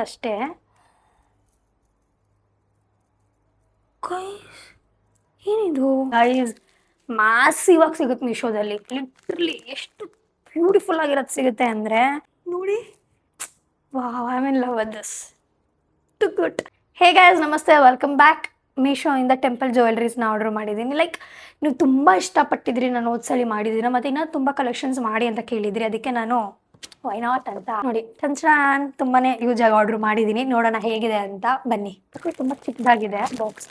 ಅಷ್ಟೇ. ಗೈಸ್ ಏನಿದು guys, massive ಆಗಿ ಸಿಗುತ್ತೆ ಮೀಶೋದಲ್ಲಿ. ಲಿಟ್ರಲಿ ಎಷ್ಟು ಬ್ಯೂಟಿಫುಲ್ ಆಗಿರೋದು ಸಿಗುತ್ತೆ ಅಂದರೆ ನೋಡಿ. Wow, I mean love with this to good. Hey guys, ನಮಸ್ತೆ, ವೆಲ್ಕಮ್ ಬ್ಯಾಕ್. ಮೀಶೋಯಿಂದ ಟೆಂಪಲ್ ಜ್ಯುವೆಲ್ರೀಸ್ನ ಆರ್ಡರ್ ಮಾಡಿದ್ದೀನಿ. ಲೈಕ್ ನೀವು ತುಂಬ ಇಷ್ಟಪಟ್ಟಿದ್ರಿ, ನಾನು ಓದ್ಸಲಿ ಮಾಡಿದ್ದೀರಾ, ಮತ್ತು ಇನ್ನೂ ತುಂಬ ಕಲೆಕ್ಷನ್ಸ್ ಮಾಡಿ ಅಂತ ಕೇಳಿದ್ರಿ. ಅದಕ್ಕೆ ನಾನು ವೈ ನಾಟ್ ಅಂತ ನೋಡಿ ಟೆನ್ಷನ್ ತುಂಬಾ ಯೂಸ್ ಆಗಿ ಆರ್ಡರ್ ಮಾಡಿದ್ದೀನಿ. ನೋಡೋಣ ಹೇಗಿದೆ ಅಂತ, ಬನ್ನಿ. ತುಂಬ ಚಿಕ್ಕದಾಗಿದೆ ಬಾಕ್ಸ್.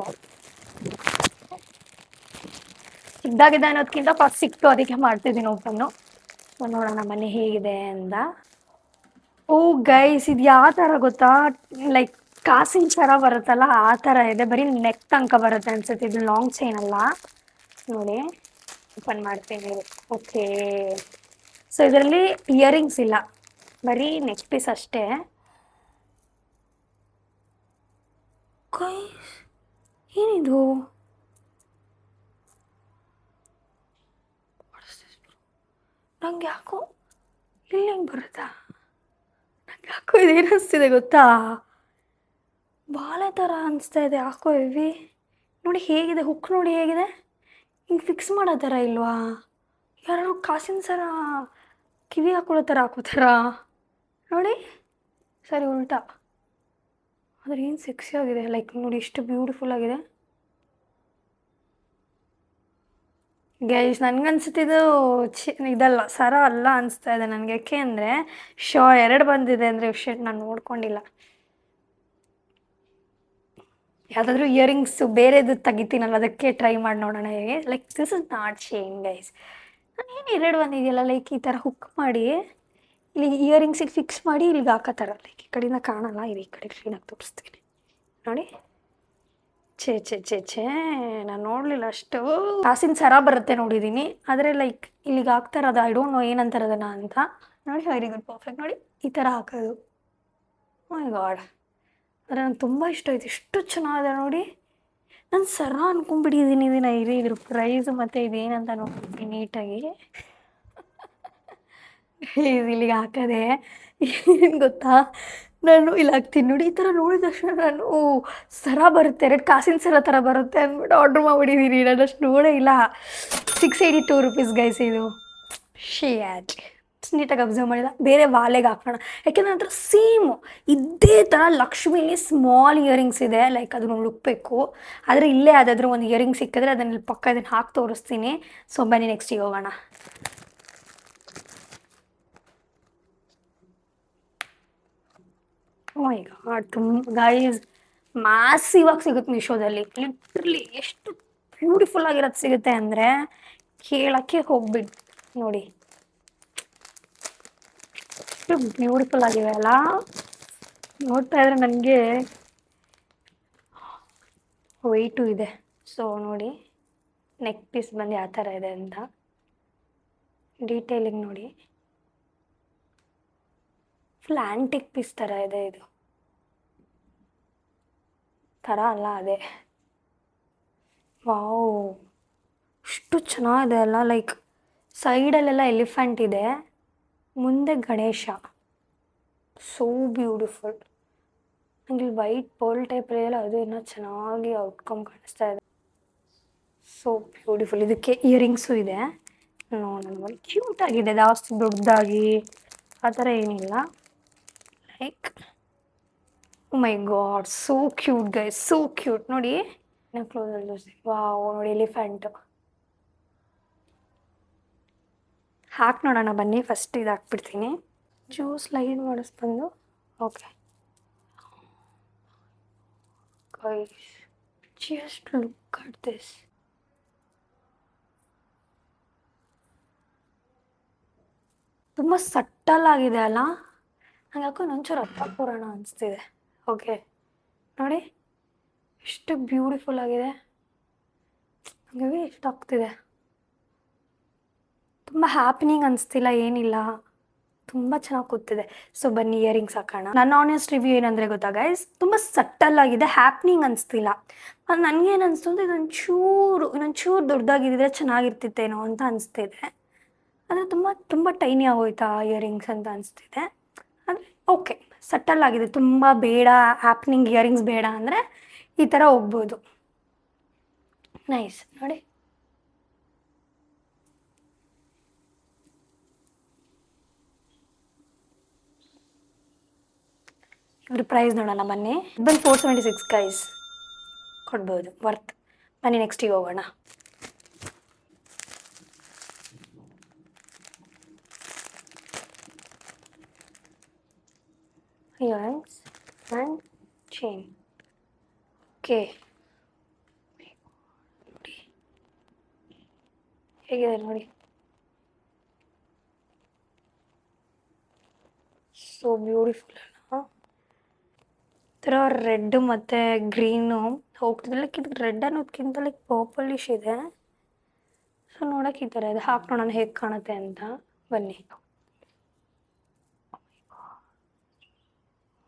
ಚಿಕ್ಕದಾಗಿದೆ ಅನ್ನೋದಕ್ಕಿಂತ ಫಸ್ಟ್ ಸಿಕ್ತು, ಅದಕ್ಕೆ ಮಾಡ್ತಿದ್ದೀನಿ ಓಪನ್ನು. ನೋಡೋಣ ಬನ್ನಿ ಹೇಗಿದೆ ಅಂತ. ಓ ಗೈಸ್, ಇದು ಯಾವ ಥರ ಗೊತ್ತಾ, ಲೈಕ್ ಕಾಸಿನ ಥರ ಬರುತ್ತಲ್ಲ ಆ ಥರ ಇದೆ. ಬರೀ ನೆಕ್ ತನಕ ಬರುತ್ತೆ ಅನ್ಸುತ್ತೆ. ಇದು ಲಾಂಗ್ ಚೈನ್ ಅಲ್ಲ. ನೋಡಿ ಓಪನ್ ಮಾಡ್ತೀನಿ. ಓಕೆ, ಸೊ ಇದರಲ್ಲಿ ಇಯರಿಂಗ್ಸ್ ಇಲ್ಲ, ಬರೀ ನೆಕ್ ಪೀಸ್ ಅಷ್ಟೇ. ಗೈಸ್ ಏನಿದು, ನಂಗೆ ಯಾಕೋ ಇಲ್ಲಿ ಹೆಂಗೆ ಬರುತ್ತಾ, ನಂಗೆ ಯಾಕೋ ಇದೇನು ಅನಿಸ್ತಿದೆ ಗೊತ್ತಾ, ಬಾಳೆ ಥರ ಅನಿಸ್ತಾ ಇದೆ ಯಾಕೋ. ಇವಿ ನೋಡಿ ಹೇಗಿದೆ, ಹುಕ್ ನೋಡಿ ಹೇಗಿದೆ, ಹಿಂಗೆ ಫಿಕ್ಸ್ ಮಾಡೋ ಥರ ಇಲ್ವಾ? ಯಾರು ಕಾಸಿನ ಸರ ಕಿವಿ ಹಾಕೊಳ್ಳೋ ಥರ ಹಾಕೋತಾರ ನೋಡಿ. ಸರಿ ಉಲ್ಟಾ, ಆದರೆ ಏನು ಸೆಕ್ಸಿ ಆಗಿದೆ. ಲೈಕ್ ನೋಡಿ ಎಷ್ಟು ಬ್ಯೂಟಿಫುಲ್ ಆಗಿದೆ. ಗೈಸ್ ನನಗನ್ಸುತ್ತಿದ್ದು ಇದಲ್ಲ, ಸರ ಅಲ್ಲ ಅನಿಸ್ತಾ ಇದೆ ನನಗೆ. ಯಾಕೆ ಅಂದರೆ ಎರಡು ಬಂದಿದೆ ಅಂದರೆ ಶರ್ಟ್ ನಾನು ನೋಡ್ಕೊಂಡಿಲ್ಲ. ಯಾವುದಾದ್ರೂ ಇಯರಿಂಗ್ಸು ಬೇರೆದು ತೆಗಿತೀನಲ್ಲ, ಅದಕ್ಕೆ ಟ್ರೈ ಮಾಡಿ ನೋಡೋಣ ಹೇಗೆ. Like this is not chain guys. ನಾನು ಏನು ಎರಡು ಬಂದಿದೆಯಲ್ಲ, ಲೈಕ್ ಈ ಥರ ಹುಕ್ ಮಾಡಿ ಇಲ್ಲಿ ಇಯರಿಂಗ್ಸಿಗೆ ಫಿಕ್ಸ್ ಮಾಡಿ ಇಲ್ಲಿಗೆ ಹಾಕೋತಾರ. ಲೈಕ್ ಈ ಕಡೆಯಿಂದ ಕಾಣಲ್ಲ, ಇದು ಈ ಕಡೆ ಕ್ಲೀನಾಗಿ ತೋರಿಸ್ತೀನಿ ನೋಡಿ. ಛೇ ನಾನು ನೋಡಲಿಲ್ಲ ಅಷ್ಟು. ಕಾಸಿನ ಸರ ಬರುತ್ತೆ ನೋಡಿದ್ದೀನಿ, ಆದರೆ ಲೈಕ್ ಇಲ್ಲಿಗೆ ಹಾಕ್ತಾರದು, ಐ ಡೋಂಟ್ ನೋ ಏನಂತಾರೆ ಅದನ್ನು ಅಂತ. ನೋಡಿ ವೆರಿ ಗುಡ್, ಪರ್ಫೆಕ್ಟ್. ನೋಡಿ ಈ ಥರ ಹಾಕೋದು. ಮೈ ಗಾಡ್, ಆದರೆ ನಂಗೆ ತುಂಬ ಇಷ್ಟ ಆಯ್ತು, ಎಷ್ಟು ಚೆನ್ನಾಗಿದೆ ನೋಡಿ. ನಾನು ಸರ ಅನ್ಕೊಂಡ್ಬಿಟ್ಟಿದ್ದೀನಿ ಇದನ್ನು. ಇದ್ರ ಪ್ರೈಸು ಮತ್ತು ಇದೇನಂತ ನೋಡ್ತೀನಿ ನೀಟಾಗಿ. ಇಲ್ಲಿಗೆ ಹಾಕದೆ ಏನು ಗೊತ್ತಾ, ನಾನು ಇಲ್ಲಿ ಹಾಕ್ತೀನಿ ನೋಡಿ. ಈ ಥರ ನೋಡಿದ ತಕ್ಷಣ ನಾನು ಸರ ಬರುತ್ತೆ, ಎರಡು ಕಾಸಿನ ಸರ ಥರ ಬರುತ್ತೆ ಅಂದ್ಬಿಟ್ಟು ಆರ್ಡ್ರ್ ಮಾಡಿಬಿಟ್ಟಿದ್ದೀನಿ. ನಾನು ಅಷ್ಟು ನೋಡೇ ಇಲ್ಲ. 682 ರುಪೀಸ್ ಗೈಸ್ ಇದು. ಶಿಯಾಟ್ ನೀಟಾಗಿ ಅಬ್ಸರ್ವ್ ಮಾಡಿಲ್ಲ. ಬೇರೆ ವಾಲೆಗೆ ಹಾಕೋಣ, ಯಾಕೆಂದರೆ ನನ್ನ ಹತ್ರ ಸೇಮು ಇದೇ ಥರ ಲಕ್ಷ್ಮಿಲಿ ಸ್ಮಾಲ್ ಇಯರಿಂಗ್ಸ್ ಇದೆ. ಲೈಕ್ ಅದನ್ನು ಹುಡುಕ್ಬೇಕು, ಆದರೆ ಇಲ್ಲೇ ಯಾವುದಾದ್ರೂ ಒಂದು ಇಯರಿಂಗ್ ಸಿಕ್ಕಿದ್ರೆ ಅದನ್ನು ಇಲ್ಲಿ ಪಕ್ಕ ಇದನ್ನು ಹಾಕಿ ತೋರಿಸ್ತೀನಿ. ಸೊ ಬನ್ನಿ ನೆಕ್ಸ್ಟಿಗೆ ಹೋಗೋಣ. ಮೈ ಗಾಡ್, ಗೈಸ್ ಮಾಸಿವ್ ಆಗಿ ಸಿಗುತ್ತೆ ಮೀಶೋದಲ್ಲಿ. ಲಿಟ್ರಲಿ ಎಷ್ಟು ಬ್ಯೂಟಿಫುಲ್ ಆಗಿರೋದು ಸಿಗುತ್ತೆ ಅಂದರೆ ಕೇಳೋಕ್ಕೆ ಹೋಗ್ಬಿಟ್ಟು ನೋಡಿ. ಎಷ್ಟು ಬ್ಯೂಟಿಫುಲ್ ಆಗಿದೆ ಅಲ್ಲ, ನೋಡ್ತಾ ಇದ್ರೆ ನನಗೆ ವೆಯ್ಟು ಇದೆ. ಸೊ ನೋಡಿ ನೆಕ್ ಪೀಸ್ ಬಂದು ಯಾವ ಥರ ಇದೆ ಅಂತ ಡೀಟೇಲಿಂಗ್ ನೋಡಿ. ಫುಲ್ ಆ್ಯಂಟಿಕ್ ಪೀಸ್ ಥರ ಇದೆ. ಇದು ಥರ ಅಲ್ಲ ಅದೇ. ವಾವ್, ಅಷ್ಟು ಚೆನ್ನಾಗಿದೆ ಅಲ್ಲ. ಲೈಕ್ ಸೈಡಲ್ಲೆಲ್ಲ ಎಲಿಫೆಂಟ್ ಇದೆ, ಮುಂದೆ ಗಣೇಶ. So beautiful. ನನಗೆ ವೈಟ್ ಪೋಲ್ ಟೈಪ್ ಇದೆಯಲ್ಲ, ಅದು ಇನ್ನೂ ಚೆನ್ನಾಗಿ ಔಟ್ಕಮ್ ಕಾಣಿಸ್ತಾ ಇದೆ. So beautiful. ಇದಕ್ಕೆ ಇಯರಿಂಗ್ಸು ಇದೆ. ನೋಡೋಣ, ಕ್ಯೂಟಾಗಿದೆ, ಜಾಸ್ತಿ ದೊಡ್ಡದಾಗಿ ಆ ಥರ ಏನಿಲ್ಲ. Like my god, so cute guys, so cute. ನೋಡಿ ನಾನು ಕ್ಲೋಸಲ್ಲಿ ತೋರಿಸ್ತೀನಿ. ವಾವ್, ನೋಡಿ ಎಲಿಫೆಂಟು. ಹಾಕಿ ನೋಡೋಣ ಬನ್ನಿ. ಫಸ್ಟ್ ಇದು ಹಾಕ್ಬಿಡ್ತೀನಿ, ಜ್ಯೂಸ್ ಲೈಟ್ ಮಾಡಿಸ್ಬಂದು. Okay guys, just look at this. ತುಂಬ ಸಟ್ಟಲ್ ಆಗಿದೆ ಅಲ್ಲ. ನಂಗೆ ಯಾಕೋ ಇನ್ನೊಂಚೂರು ಅಪ್ಪ ಪುರಾಣ ಅನಿಸ್ತಿದೆ. ಓಕೆ ನೋಡಿ ಎಷ್ಟು ಬ್ಯೂಟಿಫುಲ್ ಆಗಿದೆ. ನನಗೆ ಇಷ್ಟ ಆಗ್ತಿದೆ. ತುಂಬ ಹ್ಯಾಪನಿಂಗ್ ಅನಿಸ್ತಿಲ್ಲ, ಏನಿಲ್ಲ, ತುಂಬ ಚೆನ್ನಾಗಿ ಕೂತಿದೆ. ಸೊ ಬನ್ನಿ ಇಯರಿಂಗ್ಸ್ ಹಾಕೋಣ. ನನ್ನ ಆನೆಸ್ಟ್ ರಿವ್ಯೂ ಏನಂದರೆ ಗೊತ್ತಾ ಗೈಸ್, ತುಂಬ ಸಟ್ಟಲ್ ಆಗಿದೆ, ಹ್ಯಾಪ್ನಿಂಗ್ ಅನಿಸ್ತಿಲ್ಲ. ನನಗೇನು ಅನಿಸ್ತು ಅಂದರೆ ಇನ್ನೊಂಚೂರು ದೊಡ್ಡದಾಗಿದ್ದರೆ ಚೆನ್ನಾಗಿರ್ತಿತ್ತೇನೋ ಅಂತ ಅನಿಸ್ತಿದೆ. ಆದರೆ ತುಂಬ ಟೈನಿ ಆಗೋಯ್ತಾ ಇಯರಿಂಗ್ಸ್ ಅಂತ ಅನಿಸ್ತಿದೆ. ಆದರೆ ಓಕೆ, ಸಟಲ್ ಆಗಿದೆ, ತುಂಬ ಬೇಡ ಹ್ಯಾಪ್ನಿಂಗ್ ಇಯರಿಂಗ್ಸ್ ಬೇಡ ಅಂದರೆ ಈ ಥರ ಹೋಗ್ಬೋದು. ನೈಸ್ ನೋಡಿ. ಇದ್ರ ಪ್ರೈಸ್ ನೋಡೋಣ ಬನ್ನಿ. ಬಂದು 476 ಗೈಸ್, ಕೊಡ್ಬೋದು, ವರ್ತ್. ಬನ್ನಿ ನೆಕ್ಸ್ಟಿಗೆ ಹೋಗೋಣ. Earrings and chain. ಓಕೆ, ನೋಡಿ ಹೇಗಿದೆ ನೋಡಿ, ಸೊ ಬ್ಯೂಟಿಫುಲ್ ಅಲ್ಲ. ಥರ ರೆಡ್ ಮತ್ತು ಗ್ರೀನು ಹೋಗ್ತಿದೆ. ಲೈಕ್ ಇದು ರೆಡ್ ಅನ್ನೋದಕ್ಕಿಂತ ಲೈಕ್ ಪರ್ಪಲಿಶ್ ಇದೆ. ಸೊ ನೋಡೋಕೆ ಈ ಥರ ಇದೆ. ಹಾಕಿ ನೋಡೋಣ ಹೇಗೆ ಕಾಣುತ್ತೆ ಅಂತ. ಬನ್ನಿ.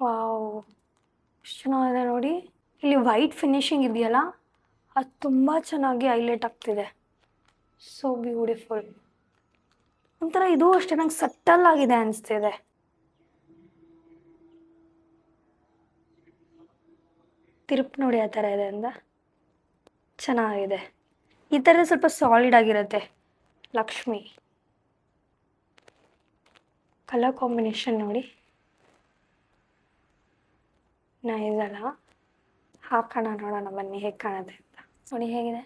ವಾವ್, ಎಷ್ಟು ಚೆನ್ನಾಗಿದೆ ನೋಡಿ. ಇಲ್ಲಿ ವೈಟ್ ಫಿನಿಶಿಂಗ್ ಇದೆಯಲ್ಲ, ಅದು ತುಂಬ ಚೆನ್ನಾಗಿ ಹೈಲೈಟ್ ಆಗ್ತಿದೆ. So beautiful. ಒಂಥರ ಇದು ಅಷ್ಟೇ ನಂಗೆ ಸಟ್ಟಲ್ ಆಗಿದೆ ಅನಿಸ್ತಿದೆ. ತಿರುಪು ನೋಡಿ ಆ ಥರ ಇದೆ ಅಂದ, ಚೆನ್ನಾಗಿದೆ. ಈ ಥರ ಸ್ವಲ್ಪ ಸಾಲಿಡ್ ಆಗಿರುತ್ತೆ. ಲಕ್ಷ್ಮಿ ಕಲರ್ ಕಾಂಬಿನೇಷನ್ ನೋಡಿ, ನೈಸ್ ಅಲ್ಲ. ಹಾಕೋಣ, ನೋಡೋಣ ಬನ್ನಿ ಹೇಗೆ ಕಾಣುತ್ತೆ ಅಂತ. ನೋಡಿ ಹೇಗಿದೆ.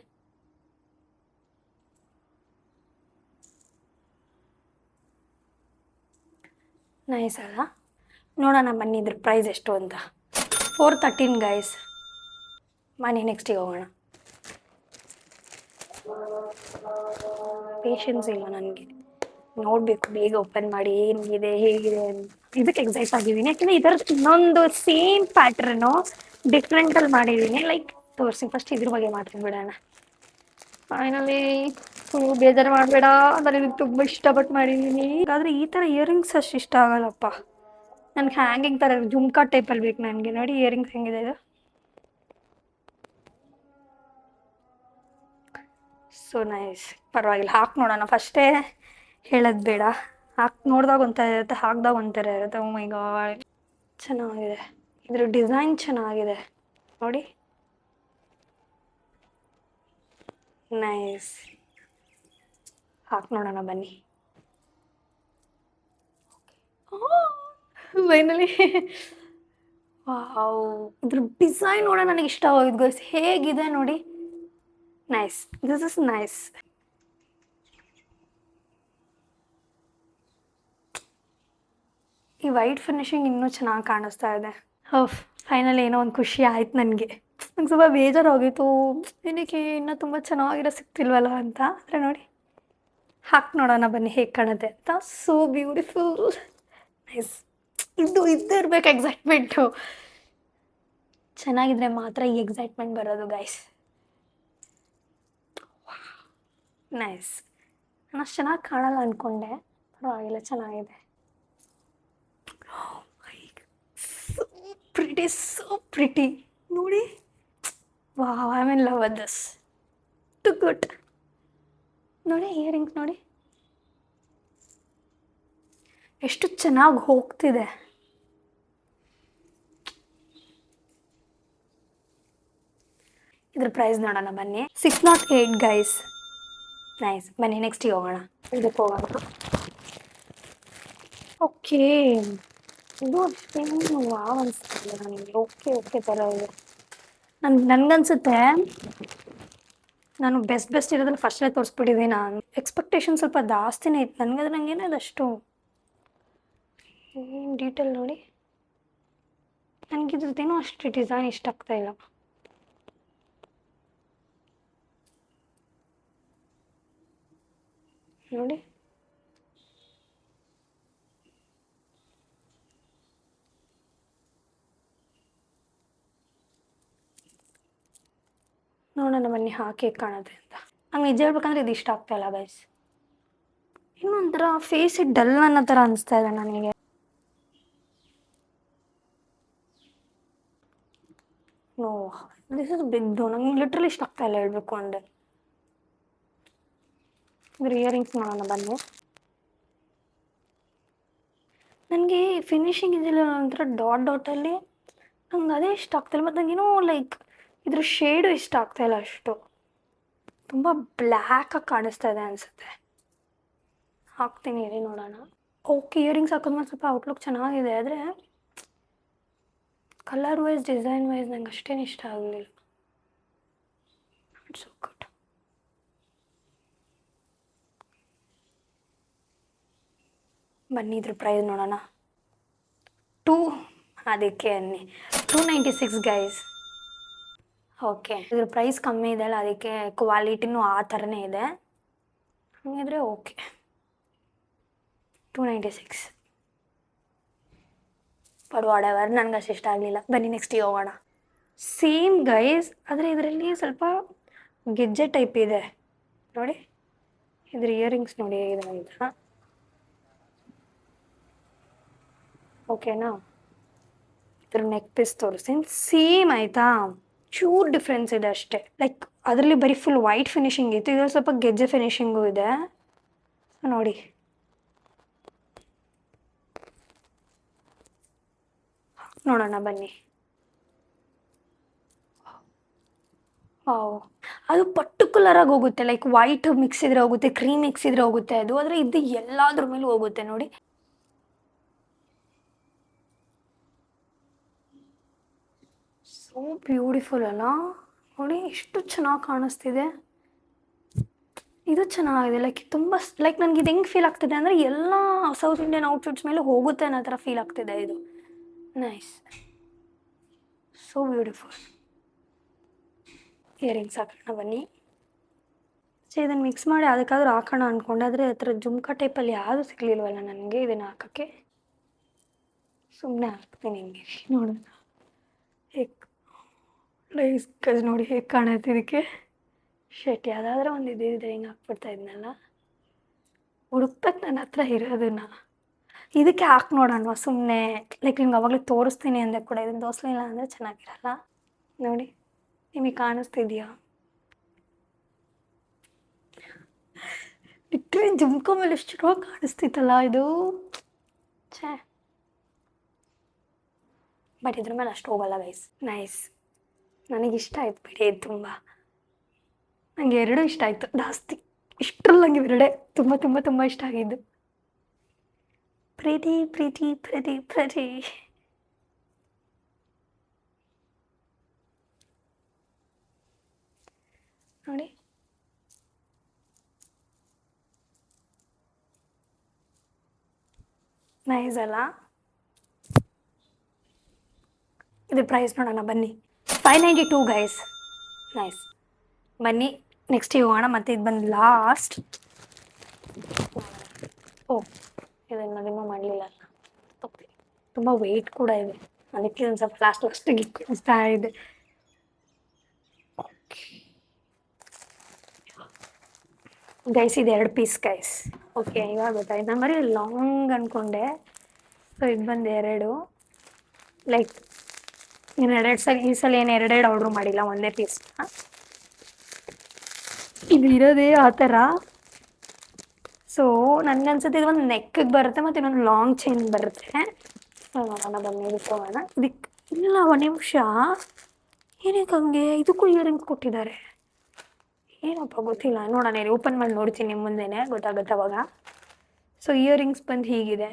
ನೈಸ್ ಅಲ್ಲ. ನೋಡೋಣ ಬನ್ನಿ ಇದ್ರ ಪ್ರೈಸ್ ಎಷ್ಟು ಅಂತ. 413 ಗೈಸ್. ಬನ್ನಿ ನೆಕ್ಸ್ಟಿಗೆ ಹೋಗೋಣ. ಪೇಷನ್ಸ್ ಇಲ್ಲ ನನಗೆ, ನೋಡಬೇಕು ಬೇಗ ಓಪನ್ ಮಾಡಿ ಏನಿದೆ ಹೇಗಿದೆ ಅಂತ. ಇದಕ್ಕೆ ಎಕ್ಸೈಟ್ ಆಗಿದ್ದೀನಿ, ಯಾಕೆಂದರೆ ಇದರ ಇನ್ನೊಂದು ಸೇಮ್ ಪ್ಯಾಟ್ರನು ಡಿಫ್ರೆಂಟಲ್ಲಿ ಮಾಡಿದ್ದೀನಿ. ಲೈಕ್ ತೋರಿಸಿ, ಫಸ್ಟ್ ಇದ್ರ ಬಗ್ಗೆ ಮಾಡ್ತೀನಿ ಬಿಡೋಣ. ಫೈನಲಿ ಬೇಜಾರು ಮಾಡಬೇಡ, ನನಗೆ ತುಂಬ ಇಷ್ಟಪಟ್ಟು ಮಾಡಿದ್ದೀನಿ. ಆದರೆ ಈ ಥರ ಇಯರಿಂಗ್ಸ್ ಅಷ್ಟು ಇಷ್ಟ ಆಗಲ್ಲಪ್ಪ ನನಗೆ. ಹ್ಯಾಂಗಿಂಗ್ ಥರ ಜುಮ್ಕಾ ಟೈಪಲ್ಲಿ ಬೇಕು ನನಗೆ. ನೋಡಿ ಇಯರಿಂಗ್ಸ್ ಹೆಂಗಿದೆ ಇದು. ಸೊ ನೈಸ್, ಪರವಾಗಿಲ್ಲ. ಹಾಕಿ ನೋಡೋಣ. ಫಸ್ಟೇ ಹೇಳೋದು ಬೇಡ, ಹಾಕಿ ನೋಡಿದಾಗ ಒಂಥರ ಇರುತ್ತೆ, ಹಾಕಿದಾಗ ಒಂಥರ ಇರುತ್ತೆ. ಓ ಮೈ ಗಾಡ್, ಚೆನ್ನಾಗಿದೆ. ಇದ್ರ ಡಿಸೈನ್ ಚೆನ್ನಾಗಿದೆ ನೋಡಿ. ನೈಸ್, ಹಾಕಿ ನೋಡೋಣ ಬನ್ನಿ. ಫೈನಲಿ ವಾವ್, ಇದ್ರ ಡಿಸೈನ್ ನೋಡೋಣ ನನಗೆ ಇಷ್ಟ ಆಗೋದು ಗೈಸ್. ಹೇಗಿದೆ ನೋಡಿ, ನೈಸ್, ದಿಸ್ ಇಸ್ ನೈಸ್. ಈ ವೈಟ್ ಫಿನಿಶಿಂಗ್ ಇನ್ನೂ ಚೆನ್ನಾಗಿ ಕಾಣಿಸ್ತಾ ಇದೆ. ಫೈನಲಿ ಏನೋ ಒಂದು ಖುಷಿ ಆಯ್ತು ನನಗೆ. ನಂಗೆ ಸ್ವಲ್ಪ ಬೇಜಾರಾಗಿತ್ತು, ಏನಕ್ಕೆ ಇನ್ನೂ ತುಂಬ ಚೆನ್ನಾಗಿರೋ ಸಿಗ್ತಿಲ್ವಲ್ಲ ಅಂತ. ಆದರೆ ನೋಡಿ, ಹಾಕಿ ನೋಡೋಣ ಬನ್ನಿ ಹೇಗೆ ಕಾಣುತ್ತೆ ಅಂತ. So beautiful, nice. ಇದು ಇರಬೇಕು ಎಕ್ಸೈಟ್ಮೆಂಟು. ಚೆನ್ನಾಗಿದ್ರೆ ಮಾತ್ರ ಈ ಎಕ್ಸೈಟ್ಮೆಂಟ್ ಬರೋದು ಗೈಸ್. ನೈಸ್. ನಾನು ಅಷ್ಟು ಚೆನ್ನಾಗಿ ಕಾಣಲ್ಲ ಅಂದ್ಕೊಂಡೆ, ಪರವಾಗಿಲ್ಲ, ಚೆನ್ನಾಗಿದೆ. ಪ್ರಿಟಿ, ಸೋ ಪ್ರಿಟಿ ನೋಡಿ. Wow, I am in love with this. To good. ನೋಡಿ ಇಯರಿಂಗ್ಸ್ ನೋಡಿ ಎಷ್ಟು ಚೆನ್ನಾಗಿ ಹೋಗ್ತಿದೆ. ಇದ್ರ ಪ್ರೈಸ್ ನೋಡೋಣ ಬನ್ನಿ. 608 ಗೈಸ್. ನೈಸ್, ಬನ್ನಿ ನೆಕ್ಸ್ಟಿಗೆ ಹೋಗೋಣ. ಇದಕ್ಕೆ ಹೋಗೋಣ. ಓಕೆ, ಇದು ಅಷ್ಟೇನು ವಾವ್ ಅನಿಸ್ತಿಲ್ಲ ನನಗೆ. ಓಕೆ ಓಕೆ ಥರ ಇದೆ. ನನಗನ್ಸುತ್ತೆ ನಾನು ಬೆಸ್ಟ್ ಇರೋದ್ರಲ್ಲಿ ಫಸ್ಟೇ ತೋರಿಸ್ಬಿಟ್ಟಿದ್ದೀನಿ. ನಾನು ಎಕ್ಸ್ಪೆಕ್ಟೇಷನ್ ಸ್ವಲ್ಪ ಜಾಸ್ತಿನೇ ಇತ್ತು ನನಗೆ. ನನಗೇನೋ ಅದಷ್ಟು ಡೀಟೇಲ್ ನೋಡಿ, ನನಗಿದ್ರದ್ದೇನೋ ಅಷ್ಟು ಡಿಸೈನ್ ಇಷ್ಟ ಆಗ್ತಾಯಿಲ್ಲ. ನೋಡಿ ನೋಡೋಣ ಬನ್ನಿ ಹಾಕಿ ಕಾಣುತ್ತೆ ಅಂತ. ನಂಗೆ ನಿಜ ಹೇಳ್ಬೇಕಂದ್ರೆ ಇದು ಇಷ್ಟ ಆಗ್ತಾಯಿಲ್ಲ ಗೈಸ್. ಇನ್ನೊಂಥರ ಫೇಸ್ ಡಲ್ ಅನ್ನೋ ಥರ ಅನಿಸ್ತಾ ಇದೆ ನನಗೆ. ನೋ, ದಿಸ್ ಇಸ್ ಬಿಗ್ದು. ನಂಗೆ ಲಿಟ್ರಲಿ ಇಷ್ಟ ಆಗ್ತಾಯಿಲ್ಲ ಹೇಳ್ಬೇಕು ಅಂದರೆ. ಇದ್ರ ಇಯರಿಂಗ್ಸ್ ಮಾಡೋಣ ಬನ್ನಿ. ನನಗೆ ಫಿನಿಶಿಂಗ್ ಇದೆಯಲ್ಲ ಒಂಥರ ಡಾಟಲ್ಲಿ ನಂಗೆ ಅದೇ ಇಷ್ಟ ಆಗ್ತಾಯಿಲ್ಲ. ಮತ್ತು ನನಗೇನೋ ಲೈಕ್ ಇದ್ರ ಶೇಡು ಇಷ್ಟ ಆಗ್ತಾಯಿಲ್ಲ ಅಷ್ಟು. ತುಂಬ ಬ್ಲ್ಯಾಕಾಗಿ ಕಾಣಿಸ್ತಾ ಇದೆ ಅನಿಸುತ್ತೆ. ಹಾಕ್ತೀನಿ ಇರಿ ನೋಡೋಣ. ಓಕೆ, ಇಯರಿಂಗ್ಸ್ ಹಾಕಿದ್ಮೇಲೆ ಸ್ವಲ್ಪ ಔಟ್ಲುಕ್ ಚೆನ್ನಾಗಿದೆ. ಆದರೆ ಕಲರ್ ವೈಸ್ ಡಿಸೈನ್ ವೈಸ್ ನಂಗೆ ಅಷ್ಟೇನು ಇಷ್ಟ ಆಗಲಿಲ್ಲ. Not so good. ಬನ್ನಿ ಇದ್ರ ಪ್ರೈಸ್ ನೋಡೋಣ. ಅದಕ್ಕೆ ಅನ್ನಿ 296 ಗೈಸ್. ಓಕೆ, ಇದ್ರ ಪ್ರೈಸ್ ಕಮ್ಮಿ ಇದೆ ಅಲ್ಲ, ಅದಕ್ಕೆ ಕ್ವಾಲಿಟಿನೂ ಆ ಥರನೇ ಇದೆ. ಹಾಗಿದ್ರೆ ಓಕೆ, 296. ಬಟ್ ವಾಡೆವರ್, ನನಗೆ ಅಷ್ಟು ಇಷ್ಟ ಆಗಲಿಲ್ಲ. ಬನ್ನಿ ನೆಕ್ಸ್ಟಿಗೆ ಹೋಗೋಣ. ಸೇಮ್ ಗೈಸ್, ಆದರೆ ಇದರಲ್ಲಿ ಸ್ವಲ್ಪ ಗೆಜ್ಜೆ ಟೈಪ್ ಇದೆ ನೋಡಿ. ಇದ್ರ ಇಯರಿಂಗ್ಸ್ ನೋಡಿ ಹೇಗಿದೆ ಅಂತ. ಓಕೆನಾ, ಇದ್ರ ನೆಕ್ ಪೀಸ್ ತೋರಿಸ್ತೀನಿ. ಸೇಮ್ ಆಯಿತಾ, ಚೂರ್ ಡಿಫ್ರೆನ್ಸ್ ಇದೆ ಅಷ್ಟೇ. ಲೈಕ್ ಅದರಲ್ಲಿ ಬರೀ ಫುಲ್ ವೈಟ್ ಫಿನಿಶಿಂಗ್ ಇತ್ತು, ಇದರಲ್ಲಿ ಸ್ವಲ್ಪ ಗೆಜ್ಜೆ ಫಿನಿಶಿಂಗು ಇದೆ ನೋಡಿ. ನೋಡೋಣ ಬನ್ನಿ. ಅದು ಪರ್ಟಿಕ್ಯುಲರಾಗಿ ಹೋಗುತ್ತೆ, ಲೈಕ್ ವೈಟ್ ಮಿಕ್ಸ್ ಇದ್ರೆ ಹೋಗುತ್ತೆ, ಕ್ರೀಮ್ ಮಿಕ್ಸ್ ಇದ್ರೆ ಹೋಗುತ್ತೆ ಅದು. ಆದರೆ ಇದು ಎಲ್ಲಾದ್ರ ಮೇಲೂ ಹೋಗುತ್ತೆ ನೋಡಿ. ಸೋ ಬ್ಯೂಟಿಫುಲ್ ಅಲ್ಲ ನೋಡಿ, ಎಷ್ಟು ಚೆನ್ನಾಗಿ ಕಾಣಿಸ್ತಿದೆ. ಇದು ಚೆನ್ನಾಗಿದೆ, ಲೈಕ್ ತುಂಬ ಲೈಕ್ ನನಗೆ ಇದು ಹೆಂಗೆ ಫೀಲ್ ಆಗ್ತಿದೆ ಅಂದರೆ ಎಲ್ಲ ಸೌತ್ ಇಂಡಿಯನ್ ಔಟ್ಫಿಟ್ಸ್ ಮೇಲೆ ಹೋಗುತ್ತೆ ಅನ್ನೋ ಥರ ಫೀಲ್ ಆಗ್ತಿದೆ ಇದು. Nice, so beautiful. ಇಯರಿಂಗ್ಸ್ ಹಾಕೋಣ ಬನ್ನಿ. ಇದನ್ನು ಮಿಕ್ಸ್ ಮಾಡಿ ಅದಕ್ಕಾದ್ರೂ ಹಾಕೋಣ ಅಂದ್ಕೊಂಡೆ, ಆದರೆ ಆ ಥರ ಜುಮ್ಕಾ ಟೈಪಲ್ಲಿ ಯಾವುದು ಸಿಗಲಿಲ್ವಲ್ಲ ನನಗೆ ಇದನ್ನು ಹಾಕೋಕ್ಕೆ. ಸುಮ್ಮನೆ ಹಾಕ್ತೀನಿ ಹಿಂಗೆ ನೋಡೋಣ ಹೇಗೆ ನೋಡಿ ಹೇಗೆ ಕಾಣುತ್ತೆ ಇದಕ್ಕೆ. ಶೆಟ್ ಯಾವುದಾದ್ರೂ ಒಂದು ಇದ್ದಿದ್ರೆ ಹಿಂಗೆ ಹಾಕ್ಬಿಡ್ತಾ ಇದ್ನಲ್ಲ. ಹುಡುಕ್ಬೇಕು ನನ್ನ ಹತ್ರ ಇರೋದನ್ನು. ಇದಕ್ಕೆ ಹಾಕಿ ನೋಡೋಣ ಸುಮ್ಮನೆ, ಲೈಕ್ ನಿಮ್ಗೆ ಅವಾಗಲೇ ತೋರಿಸ್ತೀನಿ ಅಂದೆ ಕೂಡ. ಇದನ್ನು ತೋರಿಸ್ಲಿಲ್ಲ ಅಂದರೆ ಚೆನ್ನಾಗಿರಲ್ಲ ನೋಡಿ. ನಿಮಗೆ ಕಾಣಿಸ್ತಿದೆಯಾ? ಲಿಟ್ರಲಿ ಜುಮ್ಕೋ ಮೇಲೆ ಎಷ್ಟು ಚೆನ್ನಾಗಿ ಕಾಣಿಸ್ತಿತ್ತಲ್ಲ ಇದು. ಛೇ, ಬಟ್ ಇದ್ರ ಮೇಲೆ ಅಷ್ಟು ಹೋಗಲ್ಲ ಗೈಸ್. ನೈಸ್, ನನಗಿಷ್ಟ ಆಯ್ತು ಬಿಡಿ ಇದು ತುಂಬ. ನನಗೆ ಎರಡೂ ಇಷ್ಟ ಆಯಿತು ಜಾಸ್ತಿ. ಇಷ್ಟರಲ್ಲಿ ನನಗೆ ಎರಡೇ ತುಂಬ ತುಂಬ ತುಂಬ ಇಷ್ಟ ಆಗಿದ್ದು. ಪ್ರೀತಿ ಪ್ರೀತಿ ಪ್ರೀತಿ ಪ್ರೀತಿ. ನೋಡಿ ನೈಸ್ ಅಲ್ಲ. ಇದು ಪ್ರೈಸ್ ನೋಡೋಣ ಬನ್ನಿ. 592 ಗೈಸ್. ನೈಸ್, ಬನ್ನಿ ನೆಕ್ಸ್ಟಿಗೆ ಹೋಗೋಣ. ಮತ್ತು ಇದು ಬಂದು ಲಾಸ್ಟ್. ಇದನ್ನು ರಿಮೂವ್ ಮಾಡಲಿಲ್ಲ, ಓಕೆ. ತುಂಬ ವೆಯ್ಟ್ ಕೂಡ ಇದೆ, ಅದಕ್ಕೆ ಒಂದು ಸ್ವಲ್ಪ ಲಾಸ್ಟಿಗೆ ಇಕ್ಕಿಸ್ತಾ ಇದೆ. ಓಕೆ ಗೈಸ್, ಇದು 2 ಪೀಸ್ ಗೈಸ್. ಓಕೆ, ಇವಾಗ ಗೊತ್ತಾಯ್ತು. ನಾನು ಬರೀ ಲಾಂಗ್ ಅಂದ್ಕೊಂಡೆ. ಸೊ ಇದು ಬಂದು 2, ಲೈಕ್ ಇನ್ನು 2 ಸಲ ಈ ಸಲ ಏನು 2 ಆರ್ಡ್ರ್ ಮಾಡಿಲ್ಲ, ಒಂದೇ ಪೀಸ್. ಇದು ಇರೋದೇ ಆ ಥರ. ಸೊ ನನಗನ್ಸುತ್ತೆ ಇದು ಒಂದು ನೆಕ್ಕಿಗೆ ಬರುತ್ತೆ ಮತ್ತು ಇನ್ನೊಂದು ಲಾಂಗ್ ಚೈನ್ ಬರುತ್ತೆ. ಸೊ ನೋಡೋಣ ಬನ್ನಿ, ಇಟ್ಕೊಳ್ಳೋಣ. ಇದಕ್ಕೆ ಇಲ್ಲ, ಒಂದು ನಿಮಿಷ, ಏನಕ್ಕೆ ಹಂಗೆ ಇದಕ್ಕೂ ಇಯರಿಂಗ್ಸ್ ಕೊಟ್ಟಿದ್ದಾರೆ, ಏನಪ್ಪ ಗೊತ್ತಿಲ್ಲ. ನೋಡೋಣ ಇರಿ, ಓಪನ್ ಮಾಡಿ ನೋಡ್ತೀನಿ ನಿಮ್ಮ ಮುಂದೆನೇ, ಗೊತ್ತಾಗುತ್ತೆ ಅವಾಗ. ಸೊ ಇಯರಿಂಗ್ಸ್ ಬಂದು ಹೀಗಿದೆ.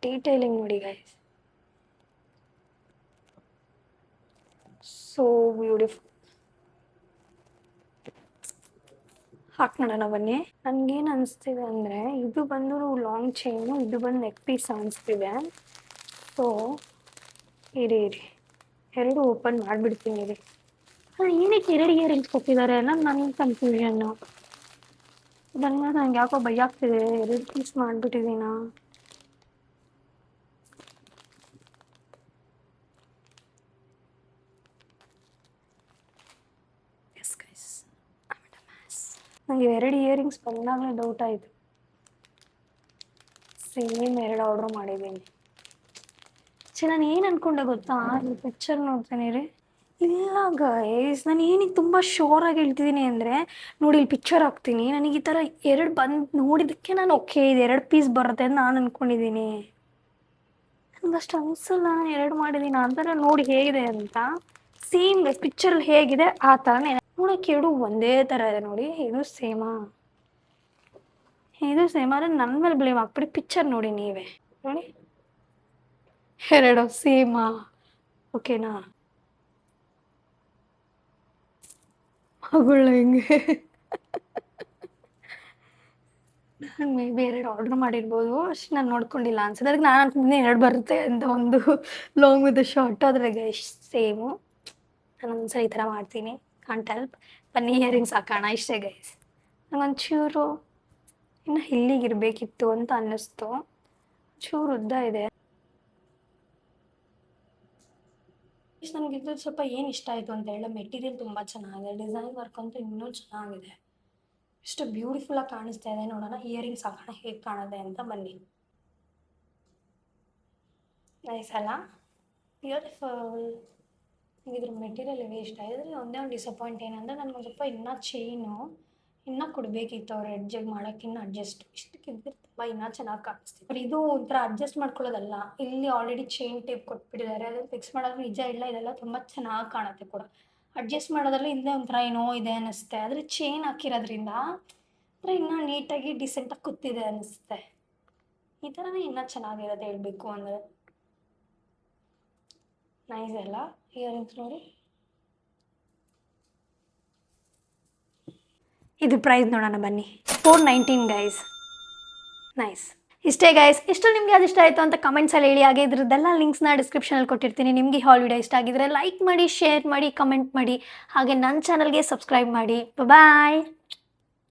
ಡೀಟೇಲಿಂಗ್ ನೋಡಿ ಗೈಸ್, ಸೋ ಬ್ಯೂಟಿಫುಲ್. ಹಾಕಿ ನೋಡೋಣ ಬನ್ನಿ. ನನಗೇನು ಅನಿಸ್ತಿದೆ ಅಂದರೆ ಇದು ಬಂದು ಲಾಂಗ್ ಚೈನು, ಇದು ಬಂದು ನೆಕ್ ಪೀಸ್ ಅನಿಸ್ತಿದೆ. ಸೊ ಇರಿ 2 ಓಪನ್ ಮಾಡಿಬಿಡ್ತೀನಿ ಇರಿ. ಏನಕ್ಕೆ 2 ಇಯರಿಂಗ್ಸ್ ಕೊಟ್ಟಿದ್ದಾರೆ ಅನ್ನೋದು ನನ್ನ ಕನ್ಫ್ಯೂಷನ್ನು. ನಂಗೆ ಯಾಕೋ ಭಯ ಆಗ್ತಿದೆ, 2 ಪೀಸ್ ಮಾಡಿಬಿಟ್ಟಿದ್ದೀನ. ನನಗೆ 2 ಇಯರಿಂಗ್ಸ್ ಬಂದಾಗಲೇ ಡೌಟ್ ಆಯಿತು. ಸೇಮ್ 2 ಆರ್ಡ್ರ್ ಮಾಡಿದ್ದೀನಿ. ನಾನು ಏನು ಅಂದ್ಕೊಂಡೆ ಗೊತ್ತಾ, ಈ ಪಿಕ್ಚರ್ ನೋಡ್ತೀನಿ ರೀ, ಇಲ್ಲ ಗೈಸ್, ನಾನು ಏನಕ್ಕೆ ತುಂಬ ಶೋರಾಗಿ ಹೇಳ್ತಿದ್ದೀನಿ ಅಂದರೆ, ನೋಡಿ ಇಲ್ಲಿ ಪಿಕ್ಚರ್ ಹಾಕ್ತೀನಿ, ನನಗೆ ಈ ಥರ 2 ಬಂದು ನೋಡಿದ್ದಕ್ಕೆ ನಾನು ಓಕೆ ಇದು 2 ಪೀಸ್ ಬರುತ್ತೆ ಅಂತ ನಾನು ಅಂದ್ಕೊಂಡಿದ್ದೀನಿ. ನನಗಷ್ಟು ಅನಿಸಲ್ಲ ನಾನು 2 ಮಾಡಿದ್ದೀನಿ ಆ ಥರ ನೋಡಿ ಹೇಗಿದೆ ಅಂತ. ಸೇಮ್ ಪಿಕ್ಚರಲ್ಲಿ ಹೇಗಿದೆ ಆ ಥರನೇ ನೋಡೋಕ್ಕೆ 2 ಒಂದೇ ಥರ ಇದೆ ನೋಡಿ. ಇದು ಸೇಮಾ ಆದರೆ ನನ್ನ ಮೇಲೆ ಬ್ಲೇಮ್ ಹಾಕ್ಬಿಡಿ. ಪಿಕ್ಚರ್ ನೋಡಿ ನೀವೇ ನೋಡಿ, 2 ಸೇಮಾ? ಓಕೆನಾ? ಮಗಳು ಹಿಂಗೆ ನಾನು ಮೇ ಬಿ 2 ಆರ್ಡ್ರ್ ಮಾಡಿರ್ಬೋದು, ಅಷ್ಟು ನಾನು ನೋಡ್ಕೊಂಡಿಲ್ಲ ಅನ್ಸುತ್ತೆ. ಅದಕ್ಕೆ ನಾನು ಅನ್ಕೊಂಡಿದ್ದೆ 2 ಬರುತ್ತೆ ಅಂತ, ಒಂದು ಲಾಂಗ್ ವಿತ್ ಶಾರ್ಟ್. ಆದರೆ ಗೈಸ್ ಸೇಮು. ನಾನು ಒಂದ್ಸಲ ಈ ಥರ ಮಾಡ್ತೀನಿ, ಕಾಂಟ್ ಹೆಲ್ಪ್. ಬನ್ನಿ ಇಯರಿಂಗ್ಸ್ ಹಾಕೋಣ ಇಷ್ಟೇ ಗೈಸ್. ನಂಗೊಂಚೂರು ಇನ್ನು ಇಲ್ಲಿಗಿರಬೇಕಿತ್ತು ಅಂತ ಅನ್ನಿಸ್ತು, ಚೂರು ಉದ್ದ ಇದೆ. ನನಗಿದು ಸ್ವಲ್ಪ ಏನು ಇಷ್ಟ ಆಯಿತು ಅಂತ ಹೇಳಿ, ಮೆಟೀರಿಯಲ್ ತುಂಬ ಚೆನ್ನಾಗಿದೆ, ಡಿಸೈನ್ ವರ್ಕ್ ಅಂತೂ ಇನ್ನೂ ಚೆನ್ನಾಗಿದೆ, ಎಷ್ಟು ಬ್ಯೂಟಿಫುಲ್ಲಾಗಿ ಕಾಣಿಸ್ತಾ ಇದೆ. ನೋಡೋಣ ಇಯರಿಂಗ್ಸ್ ಹಾಕೋಣ ಹೇಗೆ ಕಾಣುತ್ತೆ ಅಂತ. ಬನ್ನಿ. ನೈಸ್ ಅಲ್ಲ? ಬ್ಯೂಟಿಫುಲ್. ಇದ್ರ ಮೆಟೀರಿಯಲ್ ಇವೇ ಇಷ್ಟ ಆಯಿತು. ಒಂದೇ ಒಂದು ಡಿಸಪಾಯಿಂಟ್ ಏನಂದರೆ, ನನಗೊಂದು ಸ್ವಲ್ಪ ಇನ್ನೂ ಚೈನು ಇನ್ನೂ ಕೊಡಬೇಕಿತ್ತು ಅವ್ರು ಎಡ್ಜಿಗೆ ಮಾಡೋಕ್ಕೆ, ಇನ್ನೂ ಇಷ್ಟಕ್ಕಿದ್ದರೆ ತುಂಬ ಇನ್ನೂ ಚೆನ್ನಾಗಿ ಕಾಣಿಸ್ತಿತ್ತು. ಬಟ್ ಇದು ಒಂಥರ ಅಡ್ಜಸ್ಟ್ ಮಾಡ್ಕೊಳ್ಳೋದಲ್ಲ, ಇಲ್ಲಿ ಆಲ್ರೆಡಿ ಚೈನ್ ಟೇಪ್ ಕೊಟ್ಬಿಟ್ಟಿದ್ದಾರೆ, ಅದನ್ನು ಫಿಕ್ಸ್ ಮಾಡೋದು ನಿಜ ಇಲ್ಲ, ಇದೆಲ್ಲ ತುಂಬ ಚೆನ್ನಾಗಿ ಕಾಣುತ್ತೆ ಕೂಡ. ಅಡ್ಜಸ್ಟ್ ಮಾಡೋದ್ರಲ್ಲಿ ಹಿಂದೆ ಒಂಥರ ಏನೋ ಇದೆ ಅನ್ನಿಸುತ್ತೆ, ಆದರೆ ಚೈನ್ ಹಾಕಿರೋದ್ರಿಂದ ಅಂದರೆ ಇನ್ನೂ ನೀಟಾಗಿ ಡಿಸೆಂಟಾಗಿ ಕೂತಿದೆ ಅನ್ನಿಸುತ್ತೆ. ಈ ಥರನೇ ಇನ್ನೂ ಚೆನ್ನಾಗಿರೋದು ಹೇಳಬೇಕು ಅಂದರೆ. ನೈಸ್ ಅಲ್ಲ ಇಯರಿಂಗ್ಸ್ ನೋಡಿ. ಇದು ಪ್ರೈಸ್ ನೋಡೋಣ ಬನ್ನಿ. 419 ಗೈಸ್. ನೈಸ್. ಇಷ್ಟೇ ಗೈಸ್. ಇಷ್ಟು ನಿಮಗೆ ಅದು ಇಷ್ಟ ಆಯಿತು ಅಂತ ಕಮೆಂಟ್ಸಲ್ಲಿ ಹೇಳಿ. ಹಾಗೆ ಇದ್ರದ್ದೆಲ್ಲ ಲಿಂಕ್ಸ್ನ ಡಿಸ್ಕ್ರಿಪ್ಷನಲ್ಲಿ ಕೊಟ್ಟಿರ್ತೀನಿ. ನಿಮಗೆ ಈ ಹಾಲ್ ವಿಡಿಯೋ ಇಷ್ಟ ಆಗಿದ್ರೆ ಲೈಕ್ ಮಾಡಿ, ಶೇರ್ ಮಾಡಿ, ಕಮೆಂಟ್ ಮಾಡಿ, ಹಾಗೆ ನನ್ನ ಚಾನಲ್ಗೆ ಸಬ್ಸ್ಕ್ರೈಬ್ ಮಾಡಿ. ಬಾಯ್.